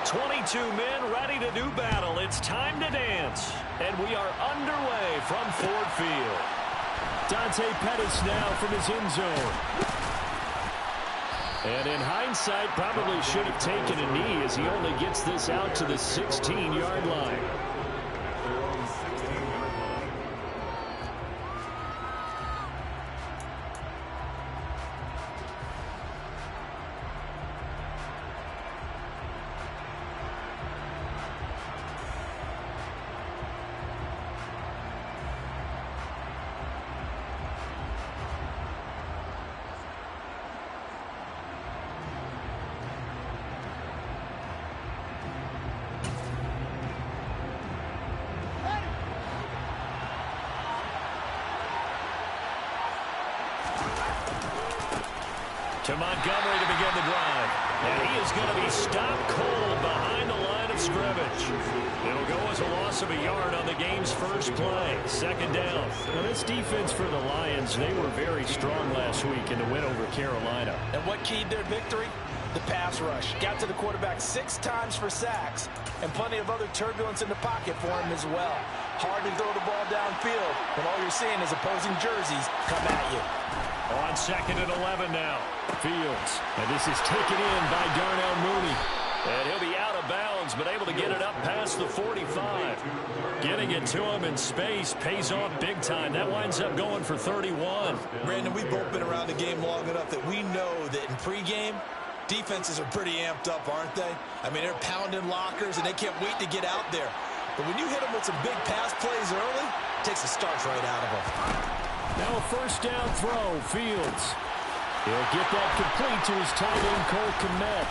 22 men ready to do battle. It's time to dance. And we are underway from Ford Field. Dante Pettis now from his end zone. And in hindsight, probably should have taken a knee as he only gets this out to the 16-yard line. To Montgomery to begin the drive. And he is going to be stopped cold behind the line of scrimmage. It'll go as a loss of a yard on the game's first play. Second down. Now this defense for the Lions, they were very strong last week in the win over Carolina. And what keyed their victory? The pass rush. Got to the quarterback 6 times for sacks. And plenty of other turbulence in the pocket for him as well. Hard to throw the ball downfield when all you're seeing is opposing jerseys come at you. On second and 11 now. Fields. And this is taken in by Darnell Mooney. And he'll be out of bounds, but able to get it up past the 45. Getting it to him in space pays off big time. That winds up going for 31. Brandon, we've both been around the game long enough that we know that in pregame, defenses are pretty amped up, aren't they? I mean, they're pounding lockers, and they can't wait to get out there. But when you hit them with some big pass plays early, it takes the starch right out of them. Now a first down throw. Fields. He'll get that complete to his tight end, Cole Kmet.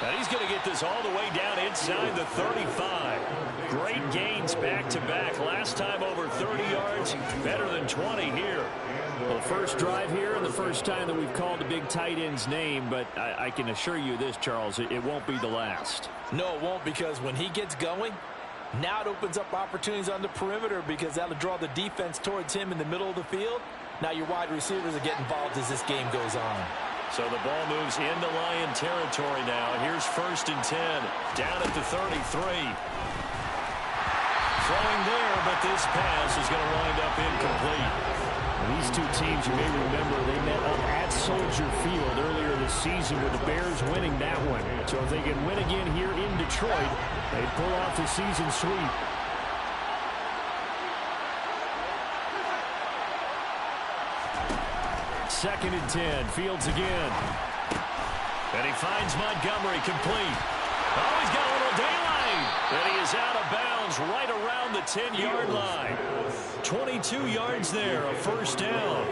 And he's going to get this all the way down inside the 35. Great gains back-to-back. Last time over 30 yards, better than 20 here. Well, first drive here and the first time that we've called a big tight end's name, but I can assure you this, Charles, it won't be the last. No, it won't, because when he gets going, now it opens up opportunities on the perimeter because that'll draw the defense towards him in the middle of the field. Now your wide receivers are getting involved as this game goes on. So the ball moves into Lion territory now. Here's first and 10. Down at the 33. Throwing there, but this pass is going to wind up incomplete. These two teams, you may remember, they met up at Soldier Field earlier this season with the Bears winning that one. So if they can win again here in Detroit, they pull off the season sweep. Second and 10. Fields again. And he finds Montgomery complete. Oh, he's got a little daylight. And he is out of bounds right around the 10-yard line. 22 yards there, a first down.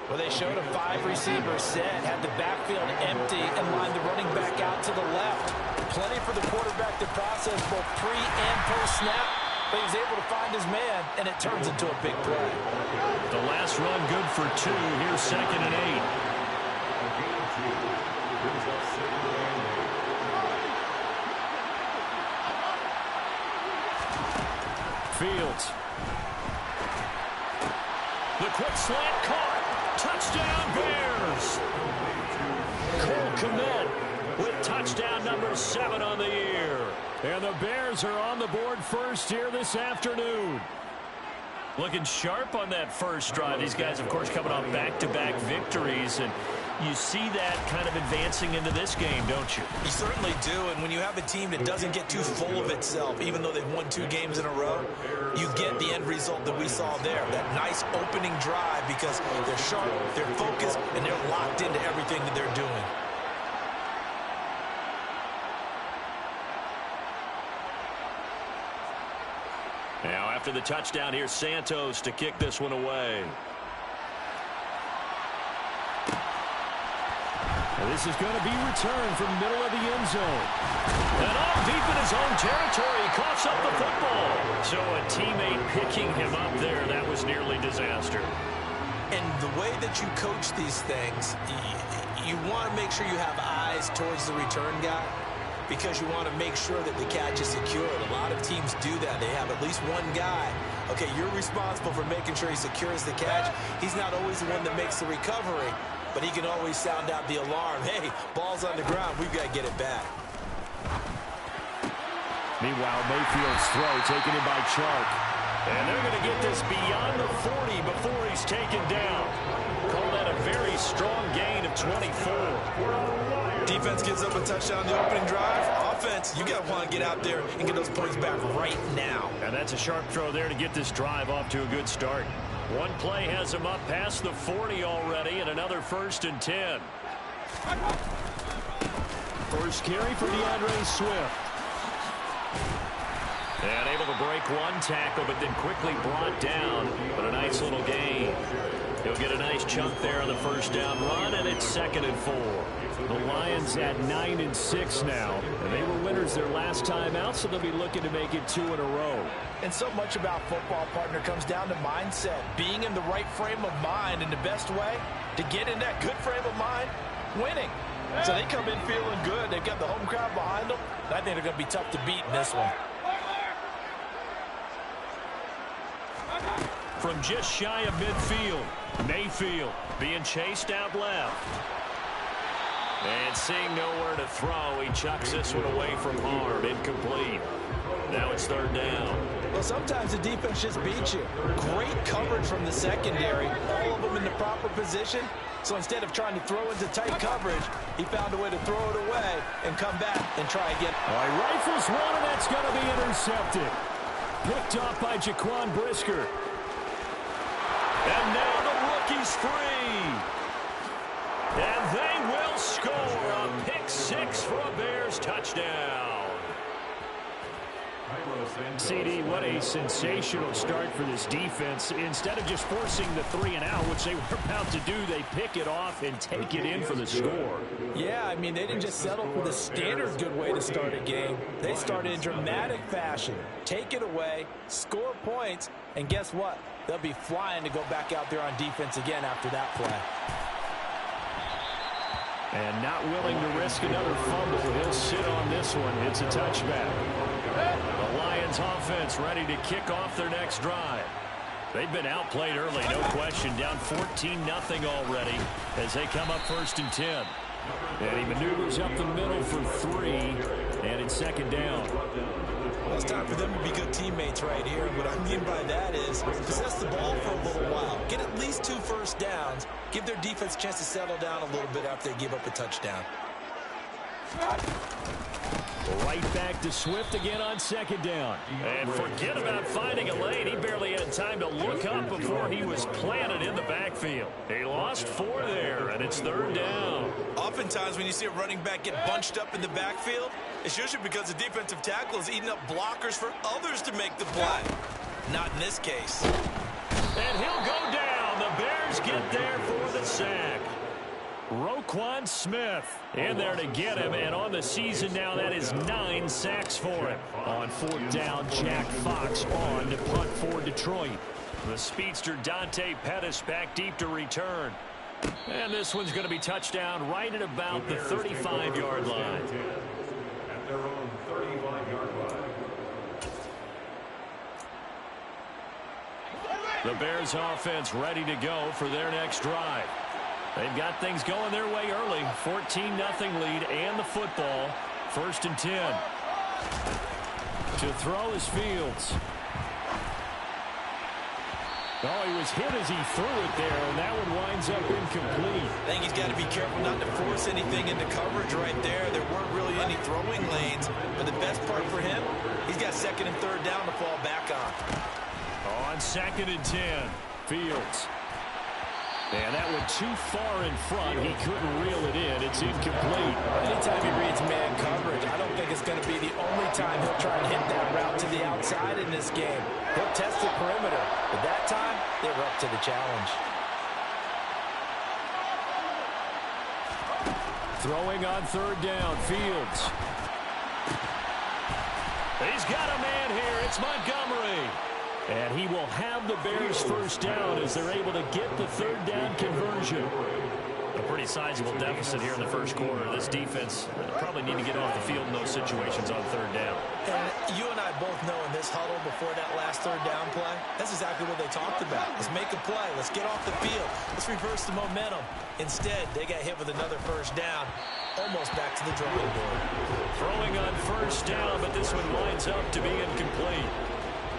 Well, they showed a 5-receiver set, had the backfield empty, and lined the running back out to the left. Plenty for the quarterback to process both pre- and post-snap, but he was able to find his man, and it turns into a big play. The last run good for 2. Here's second and 8. Fields. The quick slant caught. Touchdown Bears. Cole Kmet with touchdown number 7 on the year. And the Bears are on the board first here this afternoon. Looking sharp on that first drive. These guys, of course, coming off back-to-back victories, and you see that kind of advancing into this game, don't you? You certainly do, and when you have a team that doesn't get too full of itself, even though they've won 2 games in a row, you get the end result that we saw there, that nice opening drive, because they're sharp, they're focused, and they're locked into everything that they're doing. Now, after the touchdown, here's Santos to kick this one away. And this is going to be returned from middle of the end zone. And all deep in his own territory, he coughs up the football. So a teammate picking him up there, that was nearly disaster. And the way that you coach these things, you want to make sure you have eyes towards the return guy, because you want to make sure that the catch is secured. A lot of teams do that. They have at least one guy. Okay, you're responsible for making sure he secures the catch. He's not always the one that makes the recovery, but he can always sound out the alarm. Hey, ball's on the ground. We've got to get it back. Meanwhile, Mayfield's throw taken in by Chark. And they're going to get this beyond the 40 before he's taken down. Call that a very strong gain of 24. Defense gives up a touchdown on the opening drive. Offense, you got to want to get out there and get those points back right now. And that's a sharp throw there to get this drive off to a good start. One play has him up past the 40 already, and another 1st and 10. First carry for DeAndre Swift. And able to break one tackle, but then quickly brought down. But a nice little gain. He'll get a nice chunk there on the first down run, and it's 2nd and 4. The Lions at 9-6 now. And they were winners their last time out, so they'll be looking to make it 2 in a row. And so much about football, partner, comes down to mindset. Being in the right frame of mind, and the best way to get in that good frame of mind, winning. So they come in feeling good. They've got the home crowd behind them. And I think they're going to be tough to beat in this one. From just shy of midfield, Mayfield being chased out left. And seeing nowhere to throw, he chucks this one away from harm. Incomplete. Now it's 3rd down. Well, sometimes the defense just beats you. Great coverage from the secondary. All of them in the proper position. So instead of trying to throw into tight coverage, he found a way to throw it away and come back and try again. All right, rifles one, and that's going to be intercepted. Picked off by Jaquan Brisker. And now the rookie's free. And they will score a pick 6 for a Bears touchdown. CD, what a sensational start for this defense. Instead of just forcing the 3 and out, which they were about to do, they pick it off and take it in for the score. Yeah, I mean, they didn't just settle for the standard good way to start a game. They started in dramatic fashion. Take it away, score points, and guess what? They'll be flying to go back out there on defense again after that play. And not willing to risk another fumble. He'll sit on this one. It's a touchback. The Lions offense ready to kick off their next drive. They've been outplayed early, no question. Down 14-0 already as they come up 1st and 10. And he maneuvers up the middle for 3. And it's 2nd down. Well, it's time for them to be good teammates right here. What I mean by that is possess the ball for a little while. Get at least 2 first downs. Give their defense a chance to settle down a little bit after they give up a touchdown. Right back to Swift again on 2nd down. And forget about finding a lane. He barely had time to look up before he was planted in the backfield. He lost 4 there, and it's 3rd down. Oftentimes when you see a running back get bunched up in the backfield, it's usually because the defensive tackle is eating up blockers for others to make the play. Not in this case. And he'll go down. The Bears get there for the sack. Roquan Smith in there to get him, and on the season now, that is 9 sacks for him. On 4th down, Jack Fox on to punt for Detroit. The speedster Dante Pettis back deep to return. And this one's going to be touchdown right at about the 35-yard line. At their own 35-yard line. The Bears offense ready to go for their next drive. They've got things going their way early. 14-0 lead and the football. 1st and 10. To throw is Fields. Oh, he was hit as he threw it there, and that one winds up incomplete. I think he's got to be careful not to force anything into coverage right there. There weren't really any throwing lanes. But the best part for him, he's got 2nd and 3rd down to fall back on. On 2nd and 10, Fields. And that went too far in front. He couldn't reel it in. It's incomplete. Anytime he reads man coverage, I don't think it's going to be the only time he'll try and hit that route to the outside in this game. He'll test the perimeter. But that time, they were up to the challenge. Throwing on 3rd down, Fields. He's got a man here. It's Montgomery. And he will have the Bears 1st down as they're able to get the 3rd down conversion. A pretty sizable deficit here in the first quarter. This defense probably need to get off the field in those situations on third down. And you and I both know in this huddle before that last third down play, that's exactly what they talked about. Let's make a play. Let's get off the field. Let's reverse the momentum. Instead, they got hit with another first down, almost back to the drawing board. Throwing on first down, but this one winds up to be incomplete.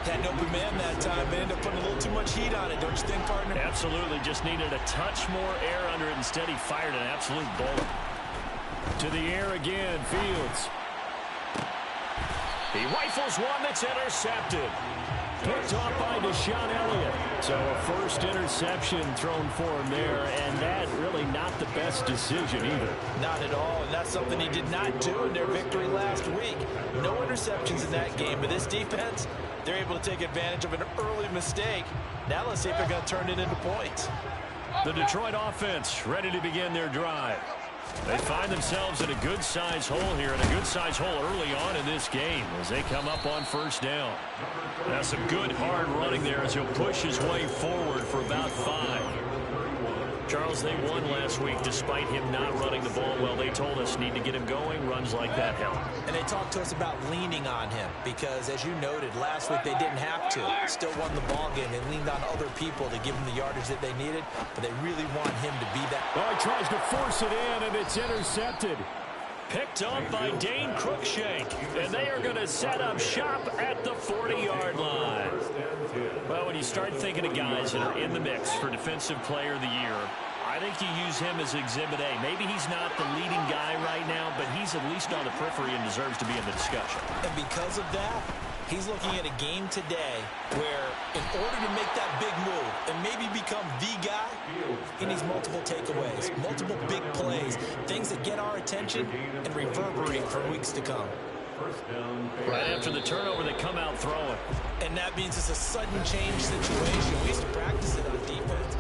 Had an open man that time, but ended up putting a little too much heat on it, don't you think, partner? Absolutely. Just needed a touch more air under it. Instead, he fired an absolute bullet. To the air again, Fields. He rifles one that's intercepted. Picked off by Deshaun Elliott. So a first interception thrown for him there, and that really not the best decision either. Not at all, and that's something he did not do in their victory last week. No interceptions in that game, but this defense, they're able to take advantage of an early mistake. Now let's see if they're going to turn it into points. The Detroit offense ready to begin their drive. They find themselves in a good-sized hole here, and a good-sized hole early on in this game as they come up on first down. Now some good hard running there as he'll push his way forward for about 5. Charles, they won last week despite him not running the ball well. They told us need to get him going. Runs like that help. And they talked to us about leaning on him because, as you noted, last week they didn't have to. Still won the ball game. They leaned on other people to give him the yardage that they needed, but they really want him to be that. Oh, he tries to force it in, and it's intercepted. Picked up by Dane Cruikshank, and they are going to set up shop at the 40-yard line. Well, when you start thinking of guys that are in the mix for Defensive Player of the Year, I think you use him as Exhibit A. Maybe he's not the leading guy right now, but he's at least on the periphery and deserves to be in the discussion. And because of that, he's looking at a game today where in order to make that big move and maybe become the guy, he needs multiple takeaways, multiple big plays, things that get our attention and reverberate for weeks to come. Right after the turnover, they come out throwing. And that means it's a sudden change situation. We used to practice it on defense.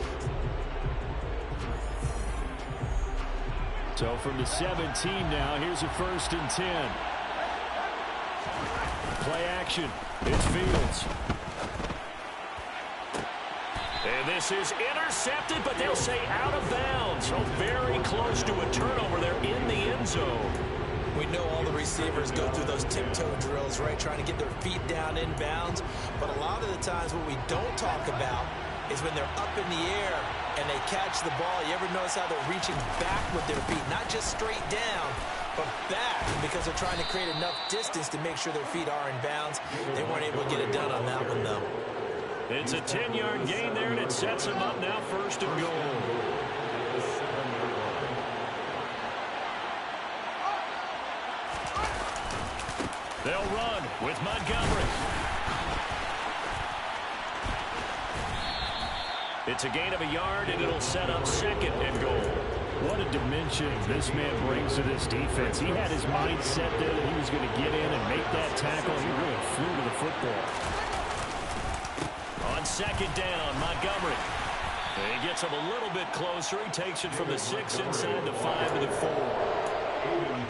So from the 17 now, here's a 1st and 10. Play action. It's Fields. And this is intercepted, but they'll say out of bounds. So very close to a turnover. They're in the end zone. We know all the receivers go through those tiptoe drills, right, trying to get their feet down in bounds. But a lot of the times what we don't talk about is when they're up in the air and they catch the ball. You ever notice how they're reaching back with their feet, not just straight down, but back, because they're trying to create enough distance to make sure their feet are in bounds. They weren't able to get it done on that one, though. It's a 10-yard gain there, and it sets them up now 1st and goal. They'll run with Montgomery. It's a gain of a yard, and it'll set up 2nd and goal. What a dimension this man brings to this defense. He had his mind set there that he was going to get in and make that tackle. He really flew to the football. On 2nd down, Montgomery. And he gets him a little bit closer. He takes it from the 6 inside the 5 to the 4.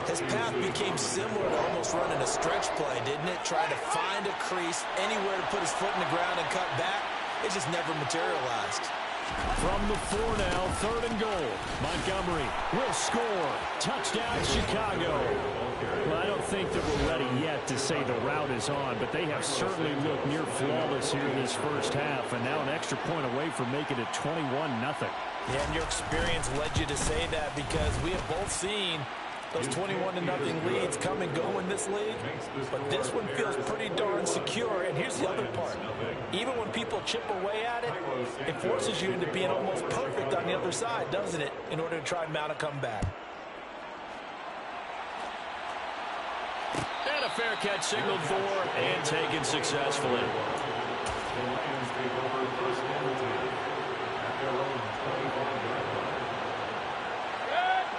His path became similar to almost running a stretch play, didn't it? Trying to find a crease, anywhere to put his foot in the ground and cut back. It just never materialized. From the 4 now, 3rd and goal. Montgomery will score. Touchdown, Chicago. Well, I don't think that we're ready yet to say the route is on, but they have certainly looked near flawless here in this first half, and now an extra point away from making it 21-0. Yeah, and your experience led you to say that because we have both seen those 21-0 leads come and go in this league. But this one feels pretty darn secure. And here's the other part. Even when people chip away at it, it forces you into being almost perfect on the other side, doesn't it, in order to try and mount a comeback. And a fair catch signaled for and taken successfully.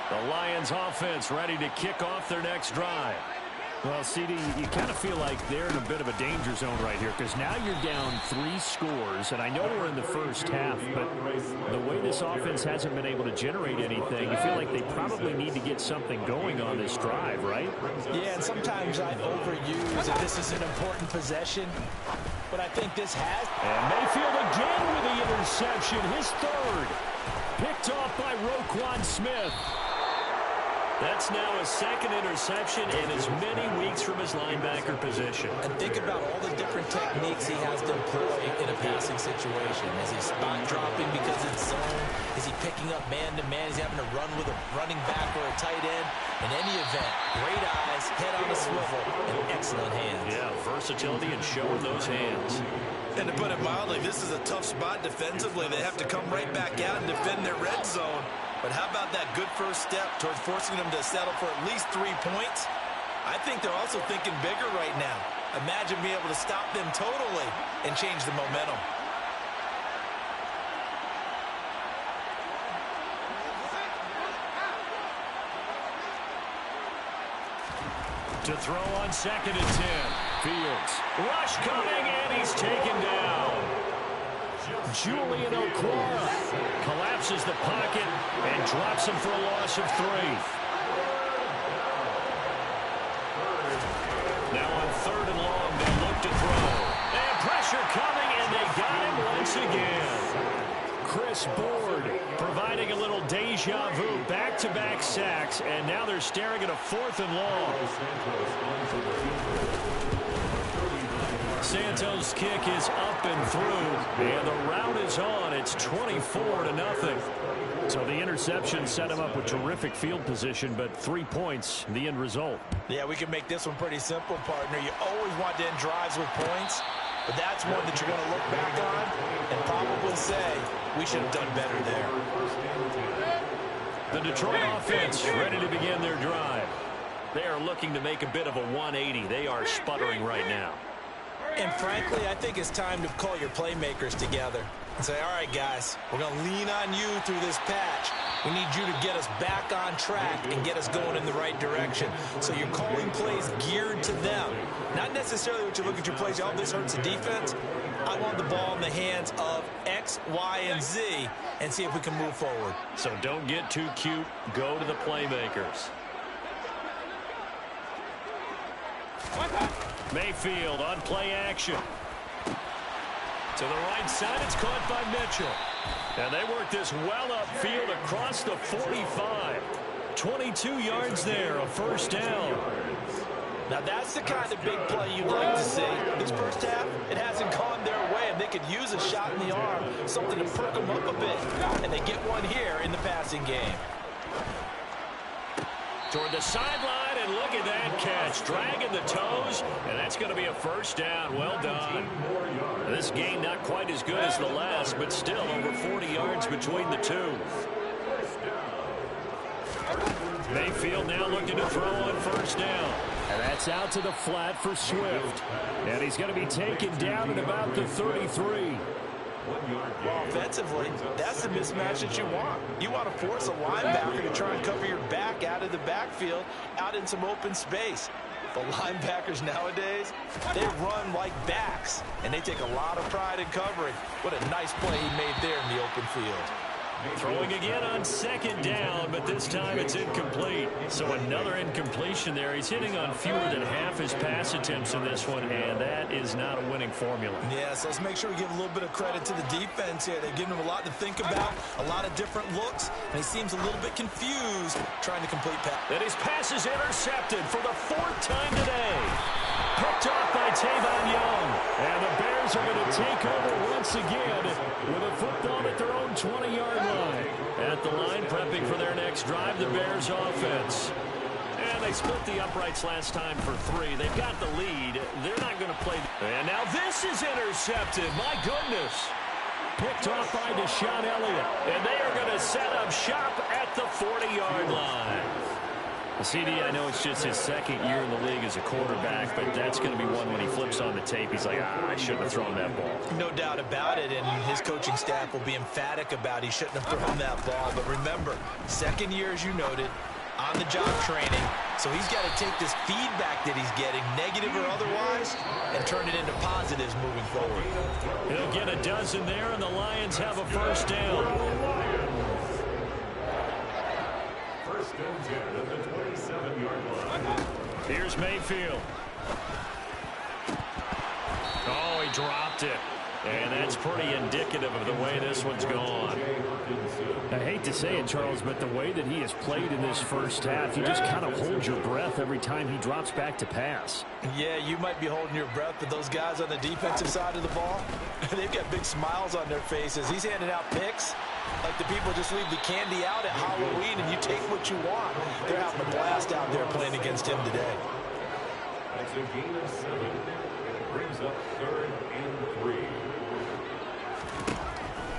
The Lions offense ready to kick off their next drive. Well, CD, you kind of feel like they're in a bit of a danger zone right here because now you're down 3 scores, and I know we're in the first half, but the way this offense hasn't been able to generate anything, you feel like they probably need to get something going on this drive, right? Yeah, and sometimes I overuse that this is an important possession, but I think this has. And Mayfield again with the interception, his 3rd. Picked off by Roquan Smith. That's now his second interception in as many weeks from his linebacker position. And think about all the different techniques he has to employ in a passing situation. Is he spot dropping because it's zone? Is he picking up man-to-man? He's having to run with a running back or a tight end. In any event, great eyes, head on a swivel, and excellent hands. Yeah, versatility and showing those hands. And to put it mildly, this is a tough spot defensively. They have to come right back out and defend their red zone. But how about that good first step towards forcing them to settle for at least 3 points? I think they're also thinking bigger right now. Imagine being able to stop them totally and change the momentum. To throw on 2nd and 10. Fields. Rush coming, and he's taken down. Julian Okwara collapses the pocket and drops him for a loss of 3. Now on 3rd and long, they look to throw. And pressure coming, and they got him once again. Chris Board providing a little deja vu, back-to-back sacks, and now they're staring at a 4th and long. Santos' kick is up and through, and the route is on. It's 24-0. So the interception set him up with terrific field position, but 3 points, the end result. Yeah, we can make this one pretty simple, partner. You always want to end drives with points, but that's one that you're going to look back on and probably say, we should have done better there. The Detroit offense ready to begin their drive. They are looking to make a bit of a 180. They are sputtering right now. And frankly, I think it's time to call your playmakers together and say, all right, guys, we're going to lean on you through this patch. We need you to get us back on track and get us going in the right direction. So you're calling plays geared to them. Not necessarily what you look at your plays, oh, this hurts the defense. I want the ball in the hands of X, Y, and Z and see if we can move forward. So don't get too cute. Go to the playmakers. Mayfield on play action. To the right side, it's caught by Mitchell. And they work this well upfield across the 45. 22 yards there, a 1st down. Now that's the kind of big play you'd like to see. This first half, it hasn't gone their way, and they could use a shot in the arm, something to perk them up a bit. And they get one here in the passing game. Toward the sideline, and look at that catch. Dragging the toes, and that's going to be a 1st down. Well done. This game not quite as good as the last, but still over 40 yards between the two. Mayfield now looking to throw on 1st down. And that's out to the flat for Swift. And he's going to be taken down at about the 33. Well, offensively, that's the mismatch that you want. You want to force a linebacker to try and cover your back out of the backfield, out in some open space. But linebackers nowadays, they run like backs, and they take a lot of pride in covering. What a nice play he made there in the open field. Throwing again on 2nd down, but this time it's incomplete. So another incompletion there. He's hitting on fewer than half his pass attempts in this one, and that is not a winning formula. Yeah, so let's make sure we give a little bit of credit to the defense here. They're giving him a lot to think about, a lot of different looks, and he seems a little bit confused trying to complete pass. And his pass is intercepted for the 4th time today. Picked off by Tavon Young. And the Bears are going to take over once again with a football at their own 20-yard line. At the line, prepping for their next drive, the Bears offense. And they split the uprights last time for 3. They've got the lead. They're not going to play. And now this is intercepted. My goodness. Picked off by Deshaun Elliott. And they are going to set up shop at the 40-yard line. CD, I know it's just his 2nd year in the league as a quarterback, but that's going to be one when he flips on the tape. He's like, I shouldn't have thrown that ball. No doubt about it, and his coaching staff will be emphatic about he shouldn't have thrown that ball. But remember, 2nd year, as you noted, on-the-job training. So he's got to take this feedback that he's getting, negative or otherwise, and turn it into positives moving forward. He'll get a dozen there, and the Lions have a 1st down. 1st and 10 at the 27-yard line. Here's Mayfield. Oh, he dropped it. And that's pretty indicative of the way this one's gone. I hate to say it, Charles, but the way that he has played in this first half, you just kind of hold your breath every time he drops back to pass. Yeah, you might be holding your breath, but those guys on the defensive side of the ball, they've got big smiles on their faces. He's handing out picks like the people just leave the candy out at Halloween and you take what you want. They're having a blast out there playing against him today. That's a gain of 7. It brings up 3rd and 3.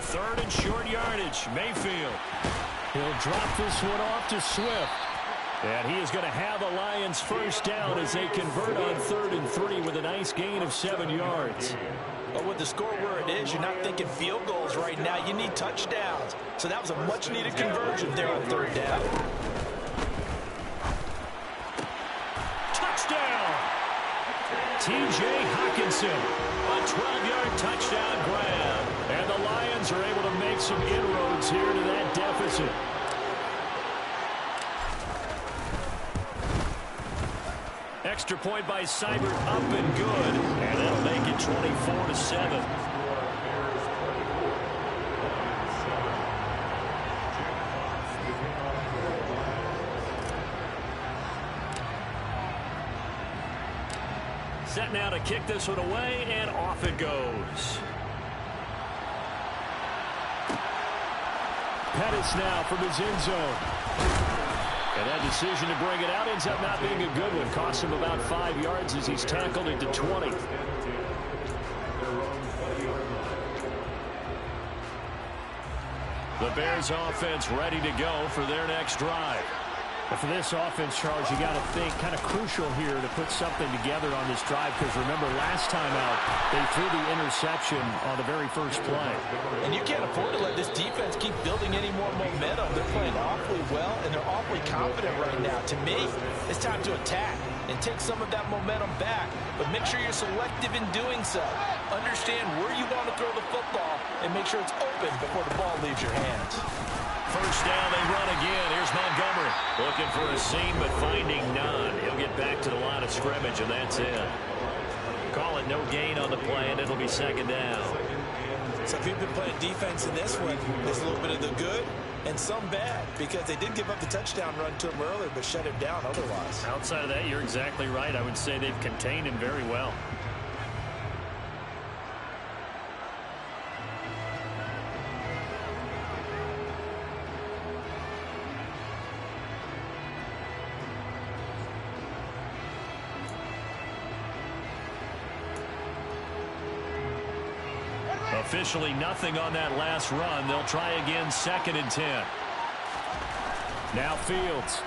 3rd and short yardage. Mayfield. He'll drop this one off to Swift. And he is going to have a Lions first down as they convert on 3rd and 3 with a nice gain of 7 yards. But with the score where it is, you're not thinking field goals right now. You need touchdowns. So that was a much-needed conversion there on 3rd down. Touchdown! T.J. Hockenson, a 12-yard touchdown grab. And the Lions are able to make some inroads here to that deficit. Extra point by Seibert, up and good. And that'll make it 24-7. Set now to kick this one away, and off it goes. Pettis now from his end zone. And that decision to bring it out ends up not being a good one. Costs him about 5 yards as he's tackled into 20. The Bears offense ready to go for their next drive. But for this offense, Charles, you got to think kind of crucial here to put something together on this drive, because remember last time out they threw the interception on the very first play. And you can't afford to let this defense keep building any more momentum. They're playing awfully well, and they're awfully confident right now. To me, it's time to attack and take some of that momentum back, but make sure you're selective in doing so. Understand where you want to throw the football and make sure it's open before the ball leaves your hands. First down, they run again. Here's Montgomery. Looking for a seam, but finding none. He'll get back to the line of scrimmage, and that's it. Call it no gain on the play, and it'll be 2nd down. So if you've been playing defense in this one, there's a little bit of the good and some bad, because they did give up the touchdown run to him earlier, but shut him down otherwise. Outside of that, you're exactly right. I would say they've contained him very well. Officially nothing on that last run. They'll try again, 2nd and 10. Now Fields.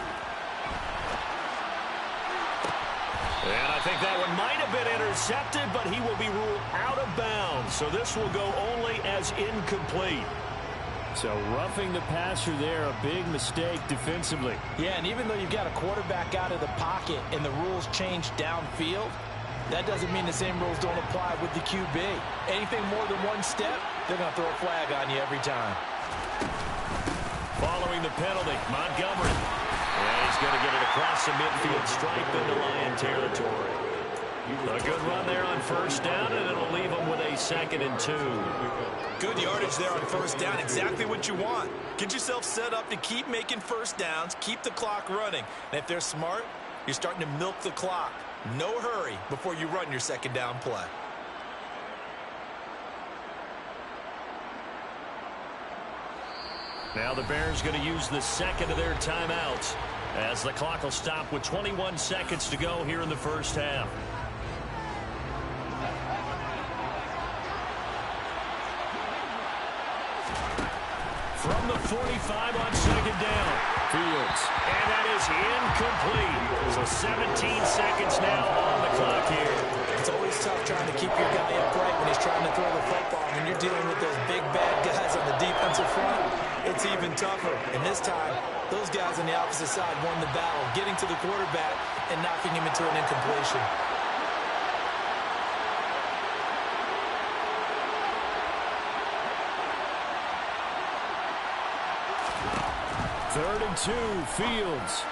And I think that one might have been intercepted, but he will be ruled out of bounds. So this will go only as incomplete. So roughing the passer there, a big mistake defensively. Yeah, and even though you've got a quarterback out of the pocket and the rules change downfield, that doesn't mean the same rules don't apply with the QB. Anything more than one step, they're going to throw a flag on you every time. Following the penalty, Montgomery. And he's going to get it across the midfield stripe into Lion territory. A good run there on first down, and it'll leave them with a 2nd and 2. Good yardage there on first down. Exactly what you want. Get yourself set up to keep making first downs, keep the clock running. And if they're smart, you're starting to milk the clock. No hurry before you run your 2nd down play. Now the Bears going to use the 2nd of their timeouts as the clock will stop with 21 seconds to go here in the first half. From the 45 on 2nd down. Fields. And that is incomplete. So 17 seconds now on the clock here. It's always tough trying to keep your guy upright when he's trying to throw the football. When you're dealing with those big, bad guys on the defensive front, it's even tougher. And this time, those guys on the opposite side won the battle, getting to the quarterback and knocking him into an incompletion. 3rd and 2, Fields.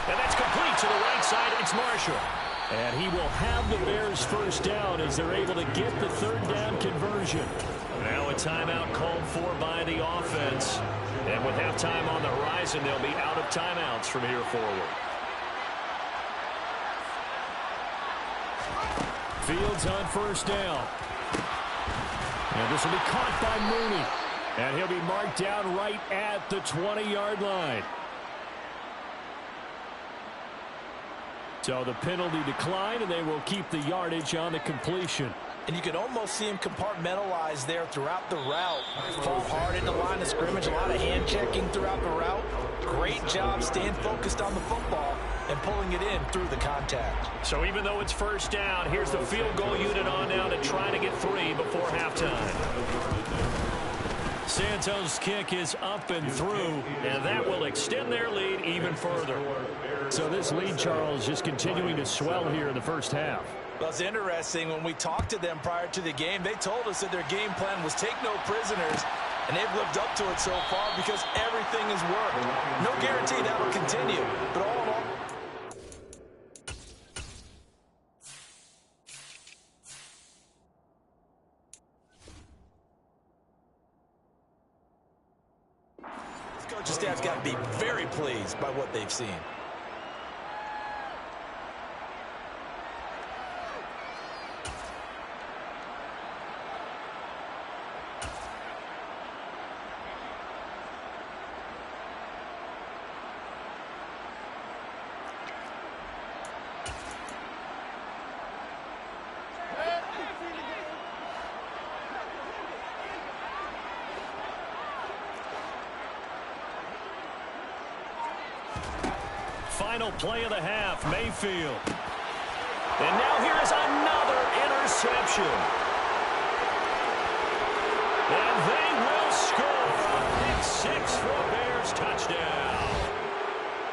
And that's complete to the right side. It's Marshall. And he will have the Bears first down as they're able to get the third down conversion. Now a timeout called for by the offense. And with halftime on the horizon, they'll be out of timeouts from here forward. Fields on first down. And this will be caught by Mooney. And he'll be marked down right at the 20-yard line. So the penalty declined, and they will keep the yardage on the completion. And you can almost see him compartmentalize there throughout the route. Fall hard in the line of scrimmage, a lot of hand checking throughout the route. Great job staying focused on the football and pulling it in through the contact. So even though it's first down, here's the field goal unit on now to try to get 3 before halftime. Santos' kick is up and through, and that will extend their lead even further. So this lead, Charles, just continuing to swell here in the first half. Well, it's interesting. When we talked to them prior to the game, they told us that their game plan was take no prisoners, and they've lived up to it so far because everything has worked. No guarantee that will continue, but all in all, this coaching staff's got to be very pleased by what they've seen. Final play of the half, Mayfield. And now here's another interception. And they will score a pick 6 for a Bears touchdown.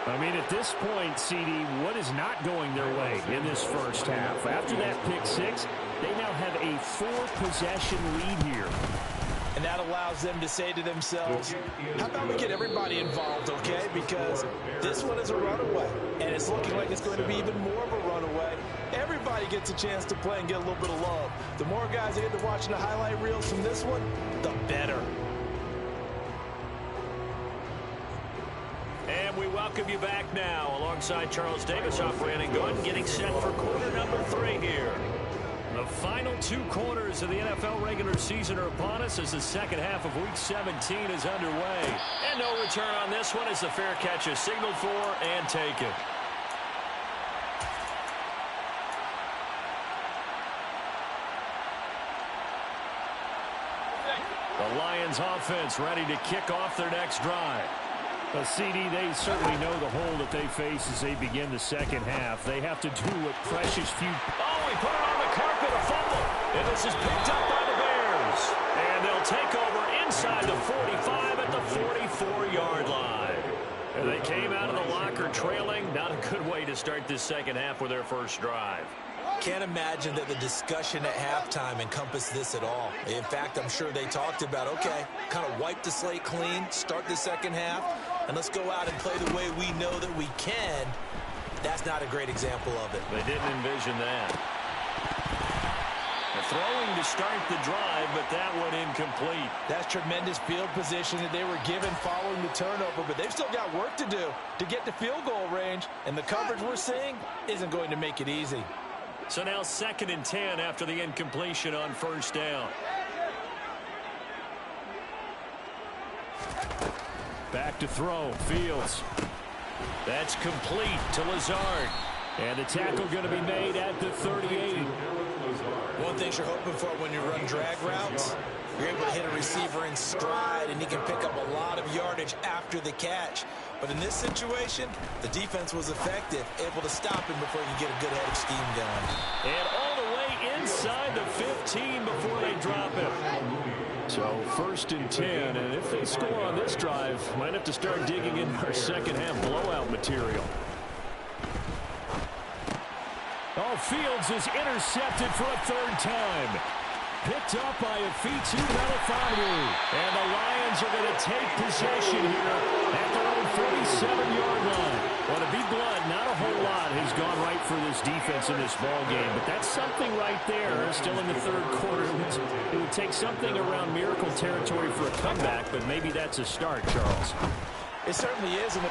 I mean, at this point, CD, what is not going their way in this first half? After that pick 6, they now have a 4-possession lead here. And that allows them to say to themselves, how about we get everybody involved, okay? Because this one is a runaway, and it's looking like it's going to be even more of a runaway. Everybody gets a chance to play and get a little bit of love. The more guys that get to watching the highlight reels from this one, the better. And we welcome you back now alongside Charles Davis, operating gun, getting set for quarter number 3 here. The final 2 quarters of the NFL regular season are upon us as the second half of Week 17 is underway. And no return on this one as the fair catch is signaled for and taken. The Lions offense ready to kick off their next drive. But CD, they certainly know the hole that they face as they begin the second half. They have to do what precious few... Oh, he put it on the carpet, a fumble. And this is picked up by the Bears. And they'll take over inside the 45 at the 44-yard line. And they came out of the locker trailing. Not a good way to start this second half with their first drive. Can't imagine that the discussion at halftime encompassed this at all. In fact, I'm sure they talked about, okay, kind of wipe the slate clean, start the second half, and let's go out and play the way we know that we can. That's not a great example of it. They didn't envision that. They're throwing to start the drive, but that one incomplete. That's tremendous field position that they were given following the turnover, but they've still got work to do to get to field goal range, and the coverage we're seeing isn't going to make it easy. So now 2nd and 10 after the incompletion on first down. Back to throw, Fields. That's complete to Lazard. And the tackle going to be made at the 38. One thing you're hoping for when you run drag routes, you're able to hit a receiver in stride, and he can pick up a lot of yardage after the catch. But in this situation, the defense was effective, able to stop him before you get a good head of steam going. And all the way inside the 15 before they drop him. So 1st and 10, and if they score on this drive, might have to start digging in our second half blowout material. Oh, Fields is intercepted for a 3rd time. picked up by Afitu Melifonwu. And the Lions are going to take possession here at their own 47-yard line. Well, to be blunt, not a whole lot has gone right for this defense in this ball game, but that's something right there. Still in the third quarter. It would take something around miracle territory for a comeback, but maybe that's a start, Charles. It certainly is. And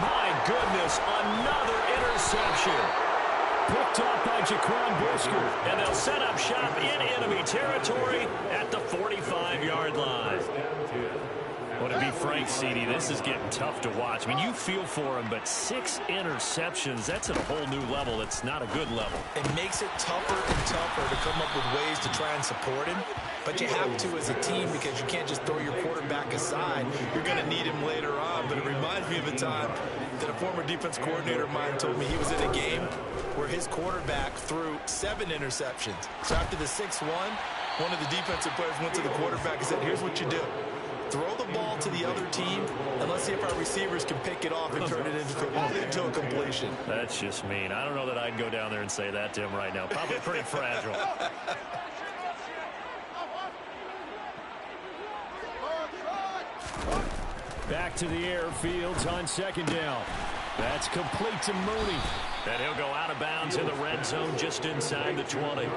my goodness, another interception. Picked up by Jaquan Brisker. And they'll set up shop in enemy territory at the 45-yard line. Well, to be frank, CD, this is getting tough to watch. I mean, you feel for him, but 6 interceptions, that's at a whole new level. It's not a good level. It makes it tougher and tougher to come up with ways to try and support him. But you have to as a team because you can't just throw your quarterback aside. You're going to need him later on. But it reminds me of a time that a former defense coordinator of mine told me he was in a game where his quarterback threw 7 interceptions. So after the 6-1, one of the defensive players went to the quarterback and said, here's what you do. Throw the ball to the other team, and let's see if our receivers can pick it off and turn it into a completion. That's just mean. I don't know that I'd go down there and say that to him right now. Probably pretty fragile. Back to the air. Fields on second down. That's complete to Mooney. And he'll go out of bounds in the red zone just inside the 20.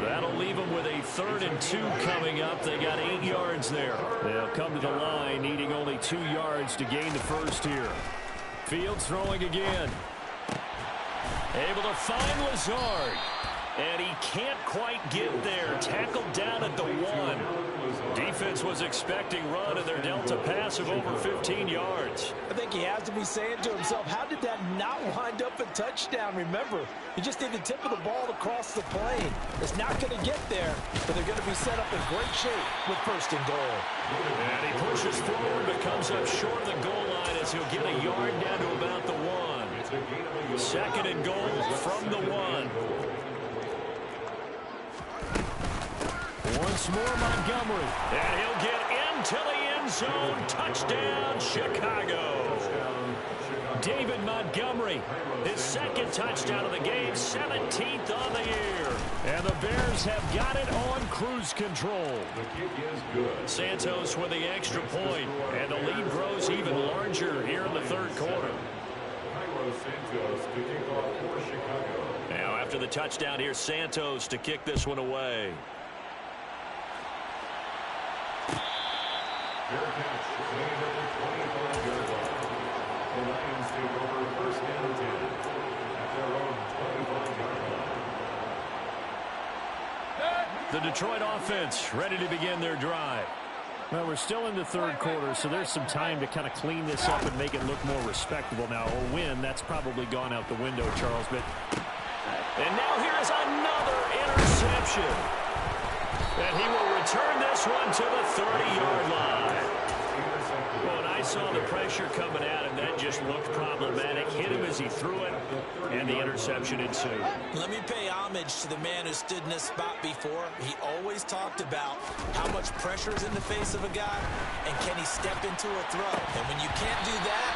That'll leave them with a 3rd and 2 coming up. They got 8 yards there. They'll come to the line needing only 2 yards to gain the first here. Fields throwing again. Able to find Lazard. And he can't quite get there. Tackled down at the 1. Defense was expecting run, and they're dealt a pass of over 15 yards. I think he has to be saying to himself, how did that not wind up a touchdown? Remember, he just need the tip of the ball to cross the plane. It's not going to get there, but they're going to be set up in great shape with 1st and goal. And he pushes forward, but comes up short of the goal line as he'll get a yard down to about the 1. 2nd and goal from the 1. Once more, Montgomery. And he'll get into the end zone. Touchdown, Chicago. David Montgomery, his 2nd touchdown of the game, 17th on the year. And the Bears have got it on cruise control. Santos with the extra point, and the lead grows even larger here in the 3rd quarter. Now, after the touchdown, here's Santos to kick this one away. Fair catch, made at the 25-yard line. The Lions take over 1st and 10 at their own 25-yard line. The Detroit offense ready to begin their drive. Well, we're still in the 3rd quarter, so there's some time to kind of clean this up and make it look more respectable. Now, a win, that's probably gone out the window, Charles. And now here's another interception. And he will return this one to the 30-yard line. Well, and I saw the pressure coming at him. That just looked problematic. Hit him as he threw it, and the interception ensued. Let me pay homage to the man who stood in this spot before. He always talked about how much pressure is in the face of a guy, and can he step into a throw. And when you can't do that,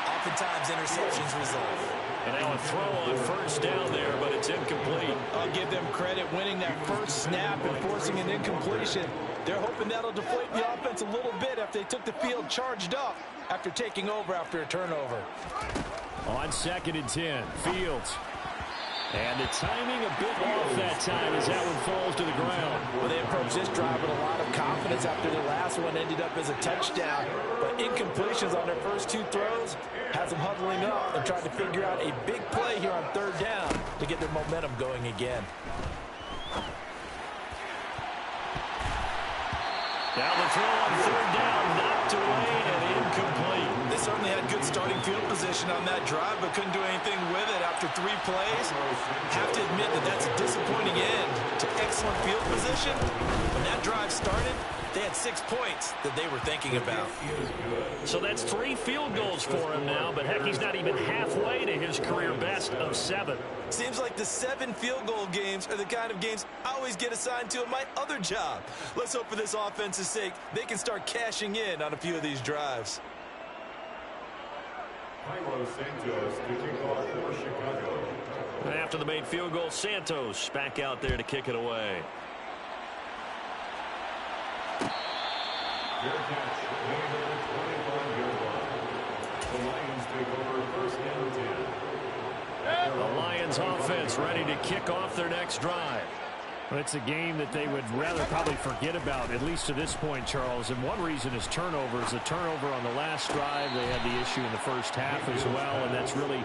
oftentimes interceptions result. And now a throw on 1st down there, but it's incomplete. I'll give them credit winning that first snap and forcing an incompletion. They're hoping that'll deflate the offense a little bit after they took the field charged up after taking over after a turnover. On 2nd and 10, Fields. And the timing a bit off that time as that one falls to the ground. Well, they approached this drive with a lot of confidence after the last one ended up as a touchdown. But incompletions on their first 2 throws has them huddling up and trying to figure out a big play here on 3rd down to get their momentum going again. Now the throw on 3rd down, knocked away and incomplete. They certainly had good starting field position on that drive, but couldn't do anything with it after 3 plays. Have to admit that that's a disappointing end to excellent field position. When that drive started, they had 6 points that they were thinking about. So that's 3 field goals for him now, but heck, he's not even halfway to his career best of 7. Seems like the 7 field goal games are the kind of games I always get assigned to in my other job. Let's hope for this offense's sake they can start cashing in on a few of these drives. Santos to kick off for Chicago. And after the made field goal, Santos back out there to kick it away. Fair catch. Made at the 25-yard line. The Lions take over first and 10. The Lions offense ready to kick off their next drive. Well, it's a game that they would rather probably forget about, at least to this point, Charles. And one reason is turnovers. The turnover on the last drive, they had the issue in the first half as well. And that's really,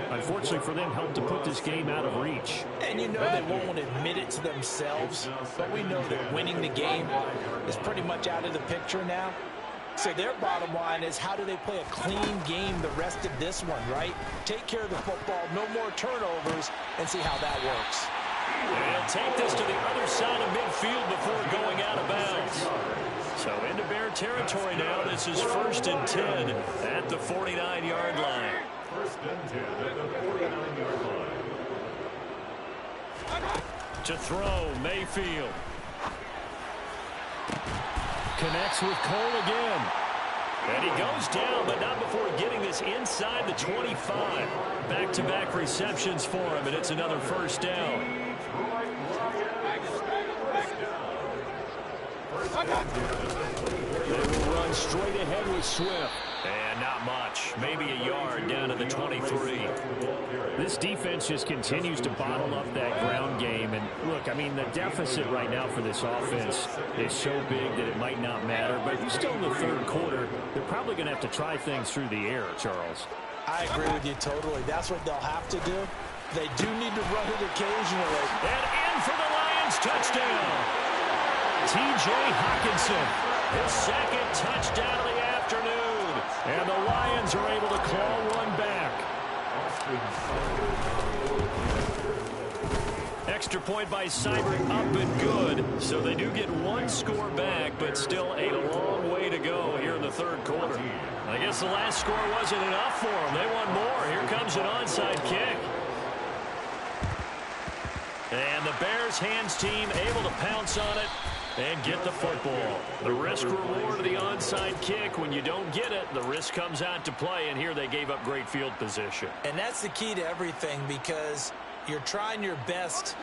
unfortunately for them, helped to put this game out of reach. And you know they won't admit it to themselves, but we know that winning the game is pretty much out of the picture now. So their bottom line is, how do they play a clean game the rest of this one, right? Take care of the football, no more turnovers, and see how that works. They'll take this to the other side of midfield before going out of bounds. So into Bear territory now. This is 1st and 10 at the 49-yard line. 1st and 10 at the 49-yard line. To throw, Mayfield. Connects with Cole again. And he goes down, but not before getting this inside the 25. Back-to-back receptions for him, and it's another 1st down. They will run straight ahead with Swift. And not much. Maybe a yard down to the 23. This defense just continues to bottle up that ground game. And look, I mean, the deficit right now for this offense is so big that it might not matter. But you're still in the 3rd quarter. They're probably going to have to try things through the air, Charles. I agree with you totally. That's what they'll have to do. They do need to run it occasionally. And in for the Lions touchdown. T.J. Hawkinson, his 2nd touchdown of the afternoon. And the Lions are able to claw one back. Extra point by Seibert, up and good. So they do get one score back, but still a long way to go here in the 3rd quarter. I guess the last score wasn't enough for them. They want more. Here comes an onside kick. And the Bears hands team able to pounce on it and get the football. The risk reward of the onside kick. When you don't get it, the risk comes out to play, and here they gave up great field position. And that's the key to everything, because you're trying your best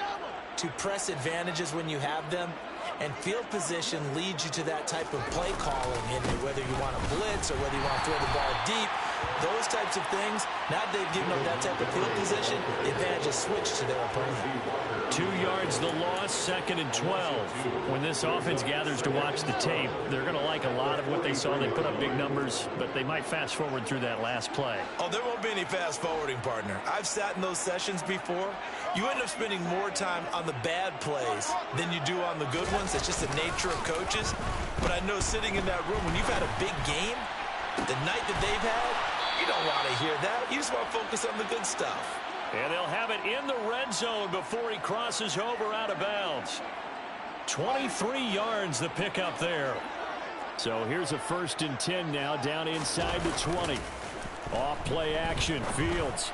to press advantages when you have them, and field position leads you to that type of play calling, and whether you want to blitz or whether you want to throw the ball deep, those types of things. Now that they've given up that type of field position, the advantage is switched to their opponent. 2 yards the loss, 2nd and 12. When this offense gathers to watch the tape, they're going to like a lot of what they saw. They put up big numbers, but they might fast forward through that last play. Oh, there won't be any fast forwarding, partner. I've sat in those sessions before. You end up spending more time on the bad plays than you do on the good ones. It's just the nature of coaches. But I know sitting in that room, when you've had a big game, the night that they've had, you don't want to hear that. You just want to focus on the good stuff. And they'll have it in the red zone before he crosses over out of bounds. 23 yards the pickup there. So here's a 1st and 10 now, down inside the 20. Off play action, Fields.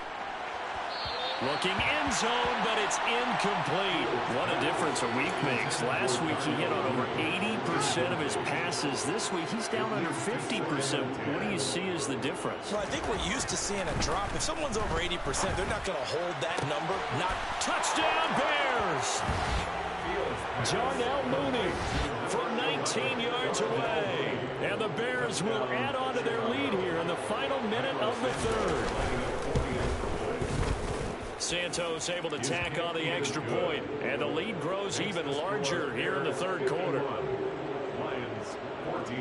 Looking end zone, but it's incomplete. What a difference a week makes. Last week he hit on over 80% of his passes. This week he's down under 50%. What do you see as the difference? Well, I think we're used to seeing a drop. If someone's over 80%, they're not going to hold that number. Not touchdown Bears. Jarnell Mooney from 19 yards away. And the Bears will add on to their lead here in the final minute of the 3rd. Santos able to tack on the extra point, and the lead grows even larger here in the 3rd quarter. Lions 14.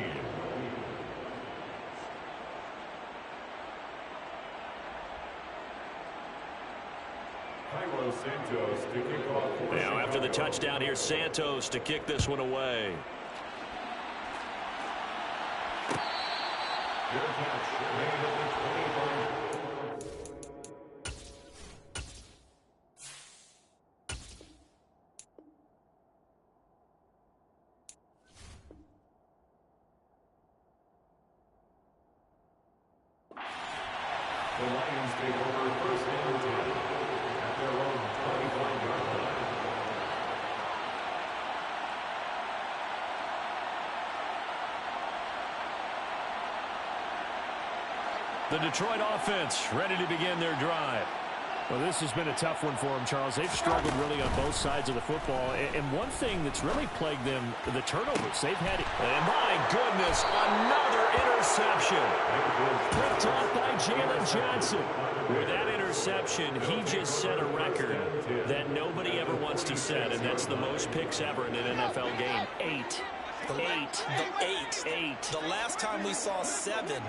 Santos to kick off. Now after the touchdown, here's Santos to kick this one away. Fair catch made at the 25. The Lions take over 1st and 10 at their own 25-yard line. The Detroit offense ready to begin their drive. Well, this has been a tough one for them, Charles. They've struggled really on both sides of the football. And one thing that's really plagued them, the turnovers. They've had it. And my goodness, this. Another interception. Picked off by Jalen Johnson. With that interception, he just set a record that nobody ever wants to set, and that's the most picks ever in an NFL game. 8. The last time we saw 7,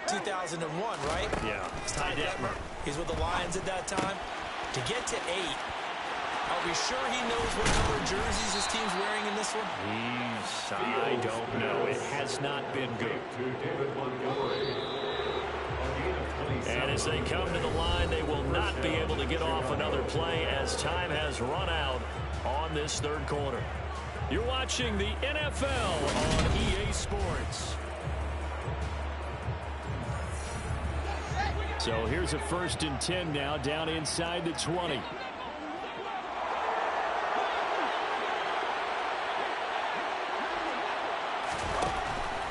2001, right? Yeah. Ty Detmer. He's with the Lions at that time. To get to 8, are we sure he knows what color jerseys his team's wearing in this one? I don't know. It has not been good. And as they come to the line, they will not be able to get off another play as time has run out on this third quarter. You're watching the NFL on EA Sports. So here's a 1st and 10 now, down inside the 20.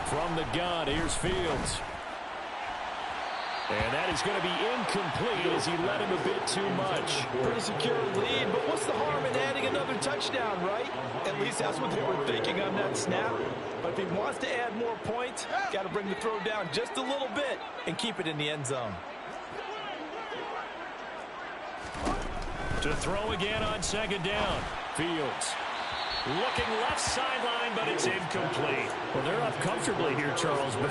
From the gun, here's Fields. And that is going to be incomplete as he led him a bit too much. Pretty secure lead, but what's the harm in adding another touchdown, right? At least that's what they were thinking on that snap. But if he wants to add more points, got to bring the throw down just a little bit and keep it in the end zone. To throw again on 2nd down. Fields. Looking left sideline, but it's incomplete. Well, they're up comfortably here, Charles, but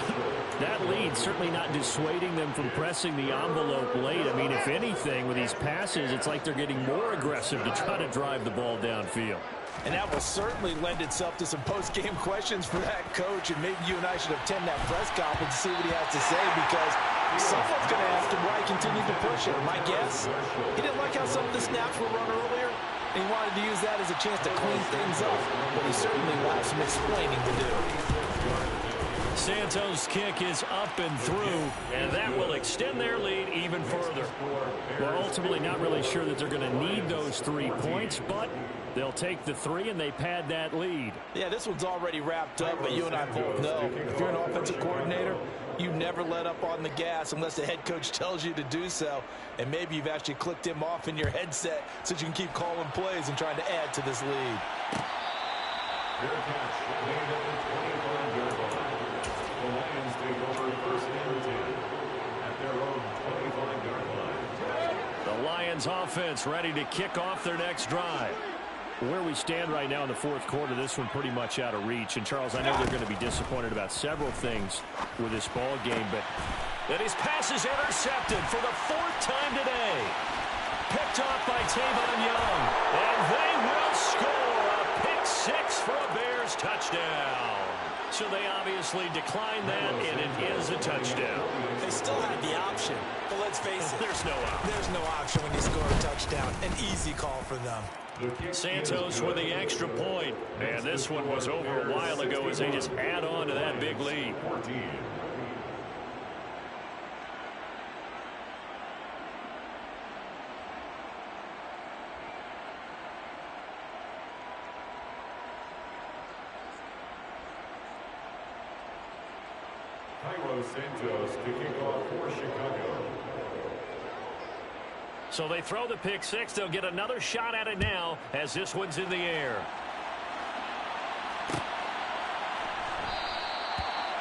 that lead certainly not dissuading them from pressing the envelope late. I mean, if anything, with these passes, it's like they're getting more aggressive to try to drive the ball downfield. And that will certainly lend itself to some post-game questions for that coach, and maybe you and I should attend that press conference to see what he has to say, because someone's going to ask him why he continued to push it. My guess, he didn't like how some of the snaps were run earlier, and he wanted to use that as a chance to clean things up, but he certainly will have some explaining to do. Santos' kick is up and through, and that will extend their lead even further. Well, ultimately not really sure that they're going to need those 3 points, but they'll take the 3 and they pad that lead. Yeah, this one's already wrapped up, but you and I both know if you're an offensive coordinator, you never let up on the gas unless the head coach tells you to do so. And maybe you've actually clicked him off in your headset so you can keep calling plays and trying to add to this lead. Fair catch, made at the 25-yard line. The Lions take over 1st and 10 at their own 25-yard line. The Lions offense ready to kick off their next drive. Where we stand right now in the 4th quarter, this one pretty much out of reach. And, Charles, I know they're going to be disappointed about several things with this ball game, but and his pass is intercepted for the 4th time today. Picked off by Tavon Young, and they will score a pick 6 for a Bears touchdown. So they obviously declined that, and it is a touchdown. They still had the option, but let's face it. There's no option. There's no option when you score a touchdown. An easy call for them. Santos with the extra point. And this one was over a while ago as they just add on to that big lead. Santos to kick off for Chicago. So they throw the pick 6. They'll get another shot at it now as this one's in the air.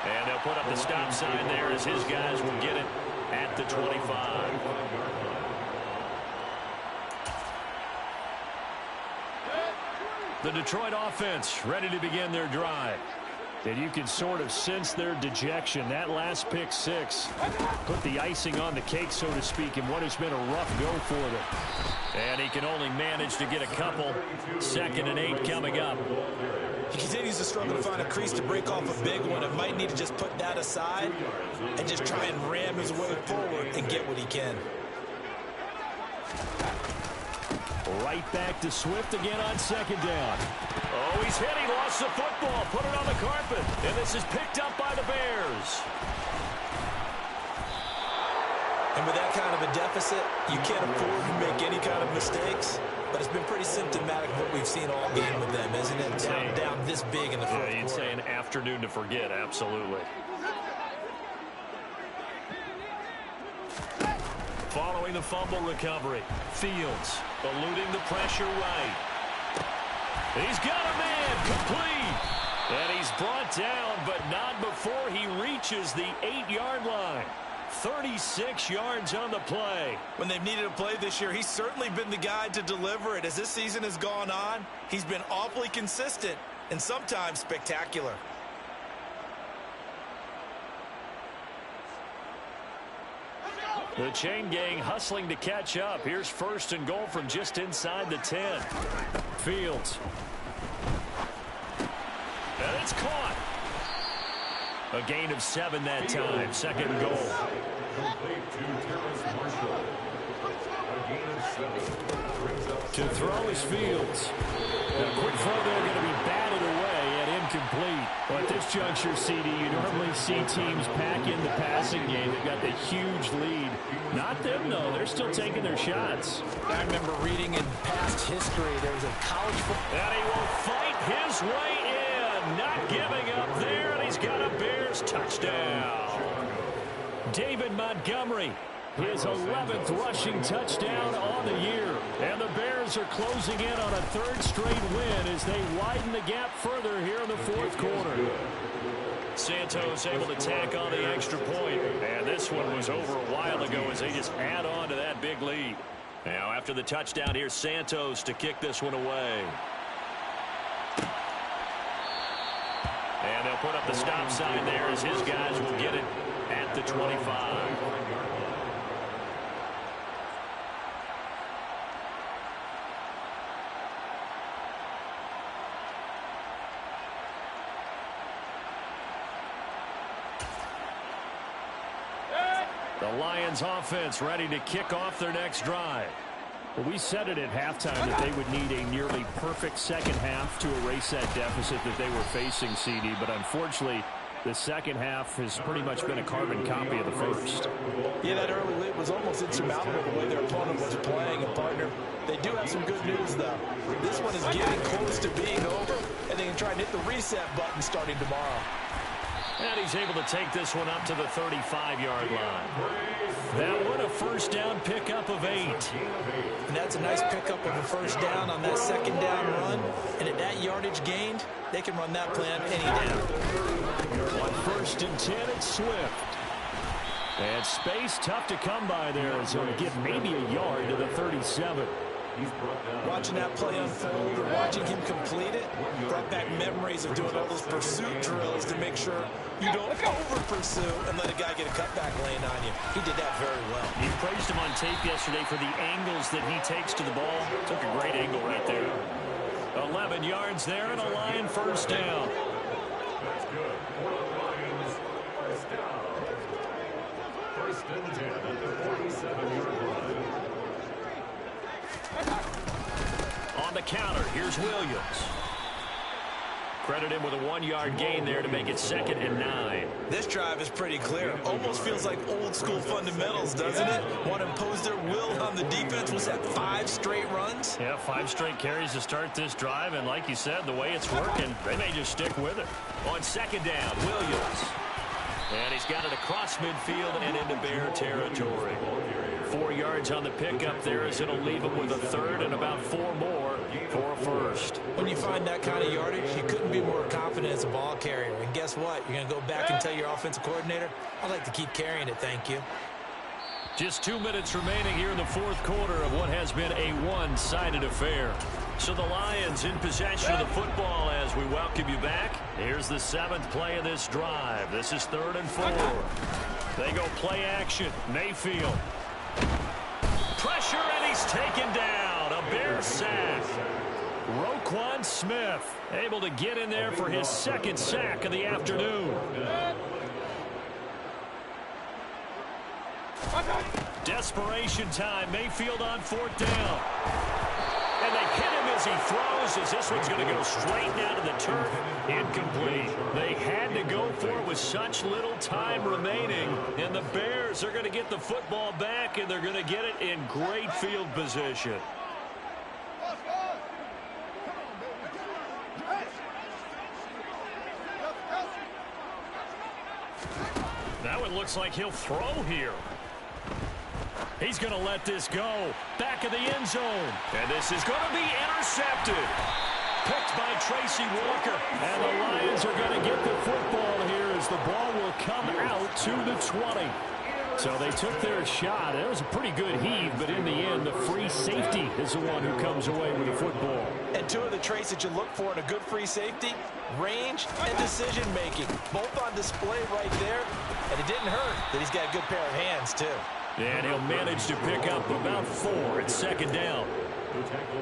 And they'll put up the stop sign there as his guys will get it at the 25. The Detroit offense ready to begin their drive. And you can sort of sense their dejection. That last pick 6 put the icing on the cake, so to speak, in what has been a rough go for them. And he can only manage to get a couple. 2nd and 8 coming up. He continues to struggle to find a crease to break off a big one. It might need to just put that aside and just try and ram his way forward and get what he can. Right back to Swift again on 2nd down. Oh, he's hit. He lost the football. Put it on the carpet. And this is picked up by the Bears. And with that kind of a deficit, you can't afford to make any kind of mistakes. But it's been pretty symptomatic of what we've seen all game with them, isn't it? Down this big in the fourth quarter. You'd say an afternoon to forget, absolutely. Following the fumble recovery, Fields eluding the pressure right. He's got a man complete. And he's brought down, but not before before he reaches the 8-yard line. 36 yards on the play. When they've needed a play this year, he's certainly been the guy to deliver it. As this season has gone on, he's been awfully consistent and sometimes spectacular. The chain gang hustling to catch up. Here's 1st and goal from just inside the 10. Fields. And it's caught. A gain of 7 that time. 2nd and goal. To throw is Fields. A quick throw there going to be batted away and incomplete. Well, at this juncture, CD, you normally see teams pack in the passing game. They've got the huge lead. Not them, though. They're still taking their shots. I remember reading in past history there was a college football. And he will fight his way in. Not giving up there, and he's got a Bears touchdown. David Montgomery, his 11th rushing touchdown on the year. And the Bears are closing in on a 3rd straight win as they widen the gap further here in the 4th quarter. Santos able to tack on the extra point. And this one was over a while ago as they just add on to that big lead. Now after the touchdown, here's Santos to kick this one away. And they'll put up the stop sign there as his guys will get it at the 25. The Lions offense ready to kick off their next drive. Well, we said it at halftime that they would need a nearly perfect second half to erase that deficit that they were facing, CD. But unfortunately, the second half has pretty much been a carbon copy of the first. Yeah, that early lead was almost insurmountable the way their opponent was playing. And, partner, they do have some good news, though. This one is getting close to being over, and they can try and hit the reset button starting tomorrow. And he's able to take this one up to the 35-yard line. That one a first down pickup of 8. And that's a nice pickup of a first down on that second down run. And at that yardage gained, they can run that play on any down. On 1st and 10, it's Swift. And space tough to come by there as he'll get maybe a yard to the 37. Watching that play unfold or watching him complete it brought back memories of doing all those pursuit drills to make sure you don't over-pursue and let a guy get a cutback lane on you. He did that very well. You praised him on tape yesterday for the angles that he takes to the ball. Took a great angle right there. 11 yards there and a Lion first down. That's good. For the Lions, first down. 1st and 10 at the 47-yard line. On the counter, here's Williams. Credit him with a 1-yard gain there to make it 2nd and 9. This drive is pretty clear. Almost feels like old school fundamentals, doesn't it? Want to impose their will on the defense. Was that 5 straight runs? Yeah, 5 straight carries to start this drive, and like you said, the way it's working, they may just stick with it. On 2nd down, Williams. And he's got it across midfield and into Bear territory. 4 yards on the pickup there as it'll leave him with a 3rd and about 4 more for a first. When you find that kind of yardage, you couldn't be more confident as a ball carrier. And guess what? You're going to go back and tell your offensive coordinator, I'd like to keep carrying it, thank you. Just 2 minutes remaining here in the 4th quarter of what has been a one-sided affair. So the Lions in possession of the football as we welcome you back. Here's the 7th play of this drive. This is 3rd and 4. They go play action. Mayfield. Pressure, and he's taken down. A Bear sack. Roquan Smith able to get in there for his 2nd sack of the afternoon. Desperation time. Mayfield on 4th down. And they hit him as he throws, as this one's going to go straight down to the turf. Incomplete. They had to go for it with such little time remaining. And the Bears are going to get the football back, and they're going to get it in great field position. Now it looks like he'll throw here. He's going to let this go. Back of the end zone. And this is going to be intercepted. Picked by Tracy Walker. And the Lions are going to get the football here as the ball will come out to the 20. So they took their shot. It was a pretty good heave, but in the end, the free safety is the one who comes away with the football. And two of the traits that you look for in a good free safety, range and decision-making. Both on display right there. And it didn't hurt that he's got a good pair of hands, too. And he'll manage to pick up about 4 at second down.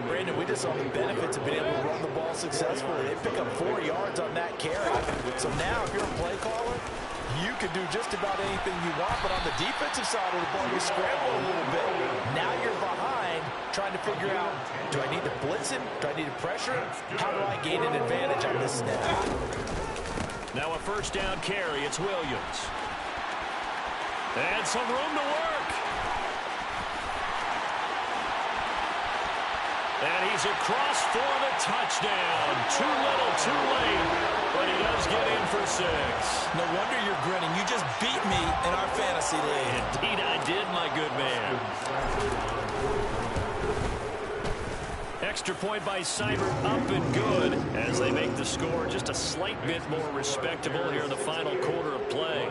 Brandon, we just saw the benefits of being able to run the ball successfully. They pick up 4 yards on that carry. So now, if you're a play caller, you can do just about anything you want. But on the defensive side of the ball, you scramble a little bit. Now you're behind, trying to figure out, do I need to blitz him? Do I need to pressure him? How do I gain an advantage on this snap? Now a first down carry. It's Williams. And some room to work. And he's across for the touchdown. Too little, too late. But he does get in for 6. No wonder you're grinning. You just beat me in our fantasy league. Indeed I did, my good man. Extra point by Seibert, up and good as they make the score just a slight bit more respectable here in the final quarter of play.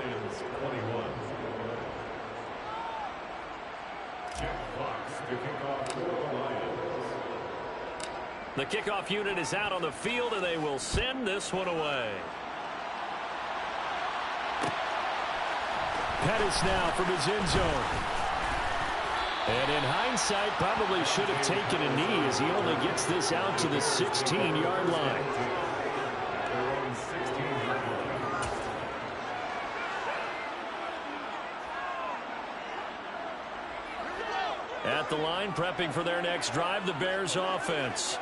The kickoff unit is out on the field, and they will send this one away. Pettis now from his end zone. And in hindsight, probably should have taken a knee as he only gets this out to the 16-yard line. At the line, prepping for their next drive, the Bears offense.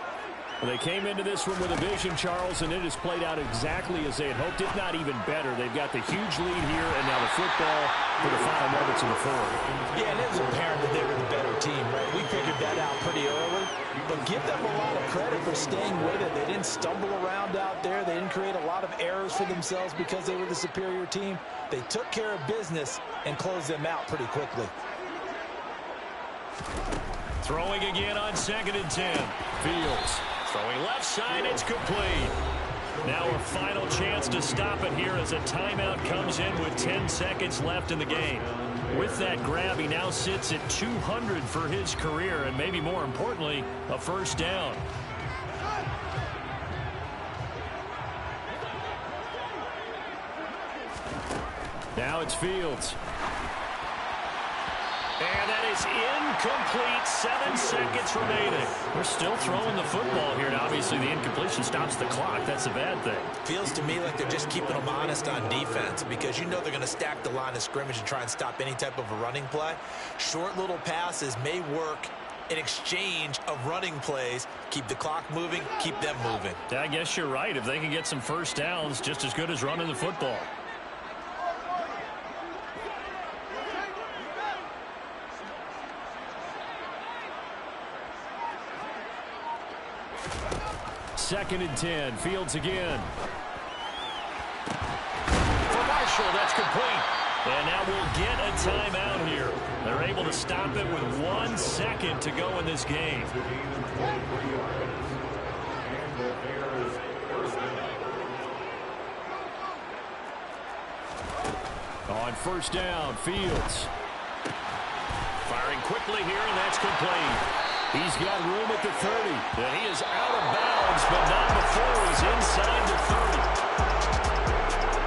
They came into this one with a vision, Charles, and it has played out exactly as they had hoped, if not even better. They've got the huge lead here, and now the football for the final moments of the fourth. Yeah, and it was apparent that they were the better team, right? We figured that out pretty early. But give them a lot of credit for staying with it. They didn't stumble around out there. They didn't create a lot of errors for themselves because they were the superior team. They took care of business and closed them out pretty quickly. Throwing again on 2nd and 10. Fields. Throwing left side, it's complete. Now a final chance to stop it here as a timeout comes in with 10 seconds left in the game. With that grab, he now sits at 200 for his career, and maybe more importantly, a first down. Now it's Fields. And that is incomplete. 7 seconds remaining. We're still throwing the football here, and obviously the incompletion stops the clock. That's a bad thing. Feels to me like they're just keeping them honest on defense because you know they're going to stack the line of scrimmage and try and stop any type of a running play. Short little passes may work in exchange of running plays. Keep the clock moving, keep them moving. I guess you're right. If they can get some first downs, just as good as running the football. Second and 10. Fields again. For Marshall, that's complete. And now we'll get a timeout here. They're able to stop it with 1 second to go in this game. On first down, Fields. Firing quickly here, and that's complete. He's got room at the 30. And he is out of bounds, but not before he's inside the 30.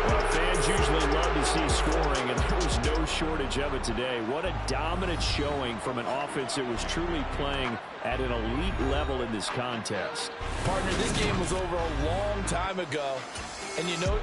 Well, fans usually love to see scoring, and there was no shortage of it today. What a dominant showing from an offense that was truly playing at an elite level in this contest. Partner, this game was over a long time ago, and you know